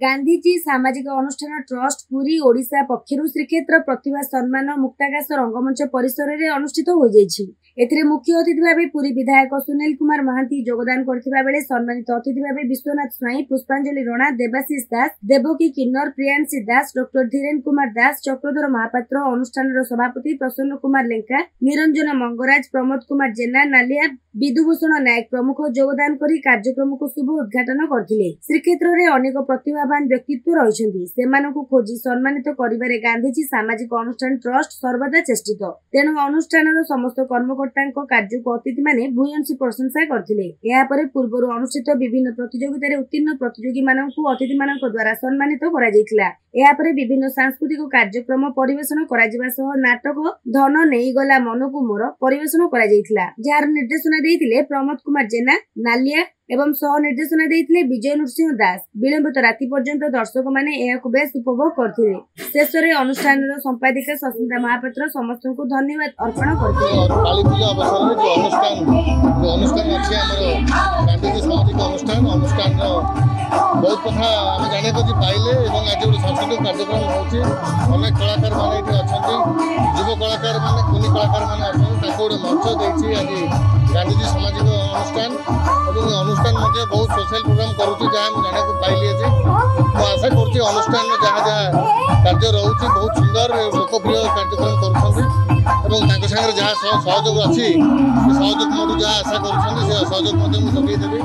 गांधीजी सामाजिक अनुष्ठान ट्रस्ट पुरी ओडिशा पक्षरु श्रीक्षेत्र प्रतिभा सम्मान मुक्ताकाश रंगमंच परिसर में अनुष्ठित हो जाइछि। एथिरे मुख्य अतिथि भावे पुरी विधायक सुनील कुमार महांती योगदान करथिबा बेले सम्मानित अतिथि भावे विश्वनाथ स्वाई, पुष्पांजलि रणा, देवाशीष दास, देवकी किन्नर, प्रियांशी दास, डॉक्टर धीरेन कुमार दास, चक्रधर महापात्र, अनुष्ठान सभापति प्रसन्न कुमार लेंका, निरंजन मंगराज, प्रमोद कुमार जेना, नालिया विधुभूषण नायक प्रमुख योगदान करी कार्यक्रम को शुभ उद्घाटन करथिले। श्रीक्षेत्र में अनेक प्रतिभावान व्यक्तित्व रहिछन्ति, सेमानकु खोजी सम्मानित करिबारे गांधीजी सामाजिक अनुष्ठान ट्रस्ट सर्वदा चेष्टित। तेणु अनुष्ठानर समस्त कर्मकर्तांक कार्यको अतिथि माने भूयसी प्रशंसा करथिले। या परे पूर्वरु अनुष्ठित विभिन्न प्रतियोगितारे उत्तीर्ण प्रतियोगी मानकु अतिथि मानक द्वारा सम्मानित करा जायतिला। या परे विभिन्न सांस्कृतिक कार्यक्रम परिवेषण करा जिबा सह नाटक धन नेई गला मनकु मोर परिवेषण करा जायतिला, जार निर्देशना देइतिले प्रमोद कुमार जेना, नालिया एवं सह निर्देशना देइतिले विजय नरसिंह दास। विलंबित राति पर्यंत दर्शक माने एहाकु बेस उपभोग करथिले। शेषरे अनुष्ठानर संपादिका सस्मिता महापात्र समस्तଙ୍କୁ धन्यवाद अर्पण करथिले। काली पूजा अवसर में जो अनुष्ठान अछि हमर गांधीजी सामाजिक अनुष्ठान बहुत कथा हम जाने को पाइले एवं आज गोटे सांस्कृतिक कार्यक्रम होछि। अनेक कलाकार माने एठी अछंती, युव कलाकार माने कुनी कलाकार माने अछंती, ताको गोटे मंच देछि आज गांधीजी सामाजिक अनुष्ठान एवं अनुष्ठान मध्ये बहुत सोशल प्रोग्राम करूछि जहाँ हम जाने को पाइली अछि। तो आशा करछि अनुष्ठान में जहाँ जहाँ कार्य रहुछि बहुत सुंदर लोकप्रिय कार्यक्रम करूछन्ति एवं तांको संगे जहाँ सहयोग अछि सहयोग मोर जहाँ आशा करूछन्ति से सहयोग मध्ये मु जोगै देबी।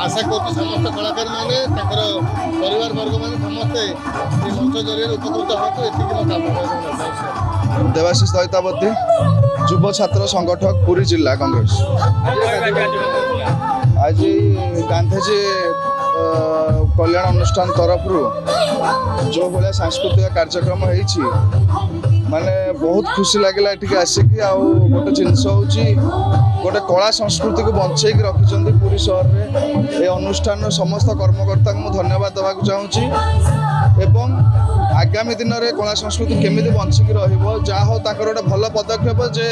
आशा करछि समस्त कलाकार माने ताकर परिवार वर्ग माने समस्त ए मंच जरिए उपकृत होतो एतिक म कामना। देवाशीष दैतावती, युव छात्र संगठक, पुरी जिला कांग्रेस। आज गांधीजी कल्याण अनुष्ठान तरफ जो भाया सांस्कृतिक कार्यक्रम होइछि माने बहुत खुशी लगे ये आसिक गोटे जिनस हूँ गोटे कला संस्कृति को बंचे रखिंट पुरी सहर में ये अनुष्ठान समस्त कर्मकर्ता को धन्यवाद देवाक चाहूँगी। आगामी दिन में कला संस्कृति केमी बंचिक रहा हो गोटे भल पदक्षेप जे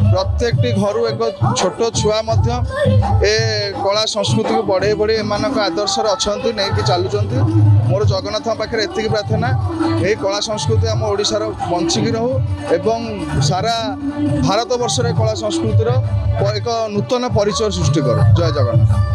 प्रत्येक घर एक छोट छुआ ए कला संस्कृति को बढ़े बढ़े एम आदर्श अच्छा नहीं चलुँच। मोर जगन्नाथ पाखे एति प्रार्थना यही कला संस्कृति आम ओडिशार बंचिक रहू एवं सारा भारत वर्ष कला संस्कृतिर एक नूतन परिचय सृष्टि करू। जय जगन्नाथ।